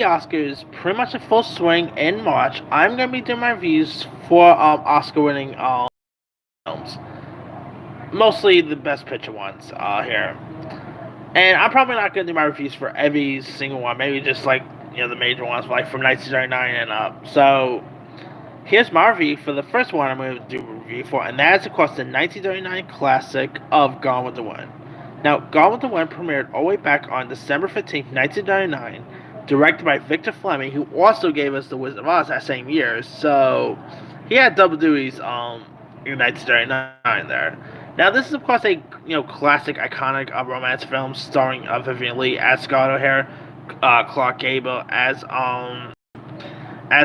Oscars pretty much in full swing in March. I'm gonna be doing my reviews for Oscar-winning films, mostly the Best Picture ones here. And I'm probably not gonna do my reviews for every single one. Maybe just like the major ones, like from 1939 and up. So here's my review for the first one I'm gonna do a review for, and that is of course the 1939 classic of Gone with the Wind. Now, Gone with the Wind premiered all the way back on December 15th, 1999, directed by Victor Fleming, who also gave us The Wizard of Oz that same year. So he had double duties in 1939 there. Now, this is of course a classic, iconic romance film starring Vivian Leigh as Scott O'Hare, Clark Gable as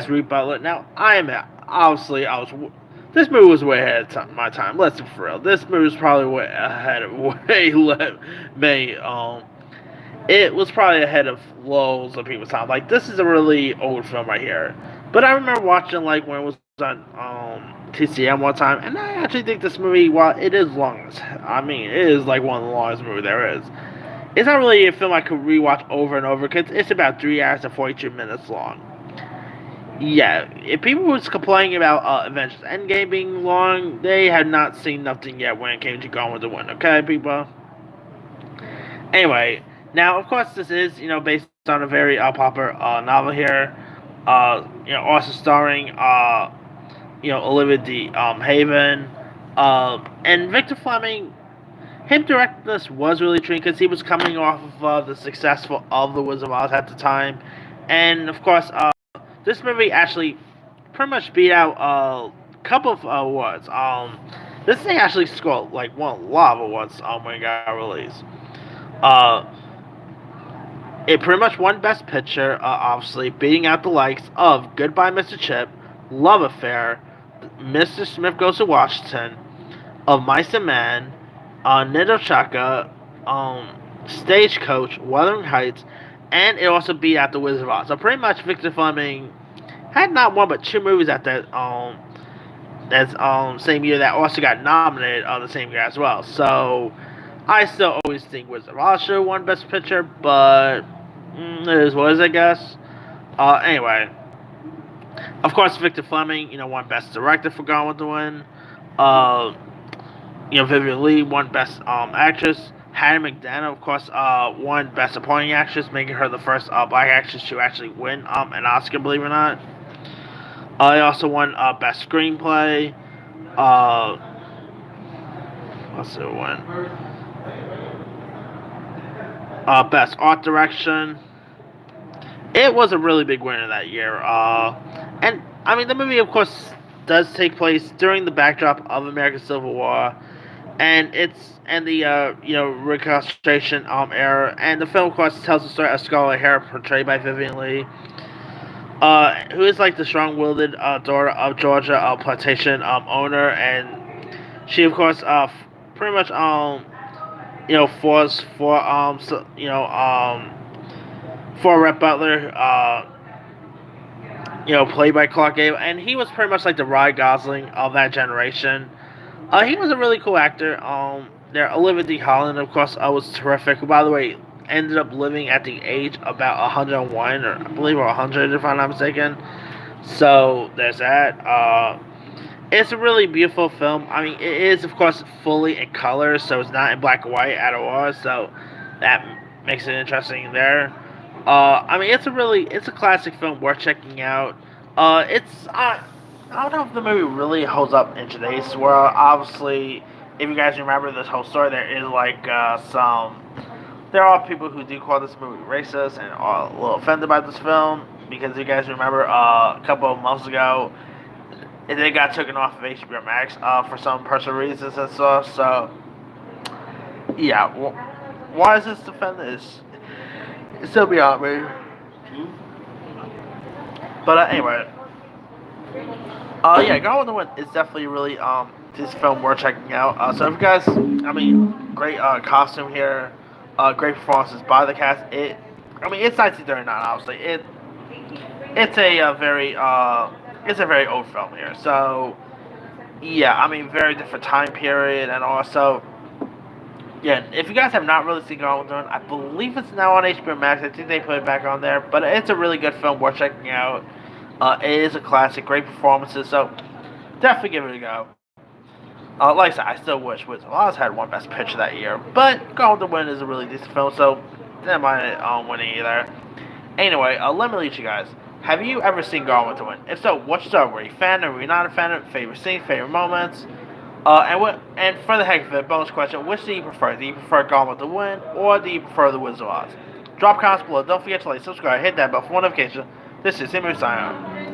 Reed Butler. Now, I am obviously I was this movie was way ahead of my time. Let's be for real. This movie was probably way ahead of me. It was probably ahead of loads of people's time. Like this is a really old film right here. But I remember watching like when it was on TCM one time, and I actually think this movie, while it is long, I mean it is like one of the longest movies there is. It's not really a film I could rewatch over and over because it's about 3 hours and 42 minutes long. Yeah, if people was complaining about Avengers Endgame being long, they had not seen nothing yet when it came to Gone with the Wind. Okay, people. Anyway, now of course this is based on a very popular novel here. Also starring Olivia D. Haven, and Victor Fleming. Him directing this was really intriguing because he was coming off of the successful of The Wizard of Oz at the time, and of course this movie actually pretty much beat out a couple of awards. This thing actually scored like won a lot of awards when it got released. Uh, it pretty much won Best Picture, obviously beating out the likes of Goodbye, Mr. Chip, Love Affair, Mr. Smith Goes to Washington, Of Mice and Men, Nido Chaka, Stagecoach, Wuthering Heights, and it also beat out The Wizard of Oz. So pretty much Victor Fleming had not one but two movies at that same year that also got nominated on the same year as well. So I still always think Wizard of Oz should have won Best Picture, but it is what it is, I guess. Anyway, of course Victor Fleming, won Best Director for Gone with the Wind. Uh, Vivian Leigh won Best Actress. Hattie McDaniel, of course, won Best Supporting Actress, making her the first black actress to actually win an Oscar, believe it or not. He also won Best Screenplay. What's the one? Best Art Direction. It was a really big winner that year. And I mean, the movie, of course, does take place during the backdrop of American Civil War, and the Reconstruction era. And the film, of course, tells the story of Scarlett O'Hara, portrayed by Vivian Leigh, who is like the strong-willed daughter of Georgia plantation owner, and she, of course, pretty much forced for Rhett Butler, played by Clark Gable, and he was pretty much like the Ryan Gosling of that generation. He was a really cool actor. There, Olivia D. Holland, of course, was terrific. Who, by the way, ended up living at the age about 101, or I believe, or 100, if I'm not mistaken. So there's that. It's a really beautiful film. I mean, it is, of course, fully in color, so it's not in black and white at all. So that makes it interesting there. I mean, it's a classic film worth checking out. I don't know if the movie really holds up in today's world. Obviously, if you guys remember this whole story, there are people who do call this movie racist and are a little offended by this film because if you guys remember a couple of months ago, it got taken off of HBO Max for some personal reasons and stuff. So, yeah, why is this offended? It's still beyond me. But anyway, yeah, Gone with the Wind is definitely really this film worth checking out. So if you guys, I mean, great costume here, great performances by the cast. It's 1939, obviously. It's a very old film here. So yeah, I mean, very different time period, and also Yeah, if you guys have not really seen Gone with the Wind, I believe it's now on HBO Max. I think they put it back on there, but it's a really good film worth checking out. It is a classic, great performances, so definitely give it a go. Like I said, I still wish Wizard of Oz had won Best Picture that year, but Gone with the Wind is a really decent film, so didn't mind it winning either. Anyway, let me lead you guys. Have you ever seen Gone with the Wind? If so, what's your Were you a fan or were you not a fan of it? Favorite scene, favorite moments? And for the heck of it, bonus question: which do you prefer? Do you prefer Gone with the Wind or do you prefer The Wizard of Oz? Drop comments below. Don't forget to like, subscribe, hit that bell for notifications. This is Simon signing out.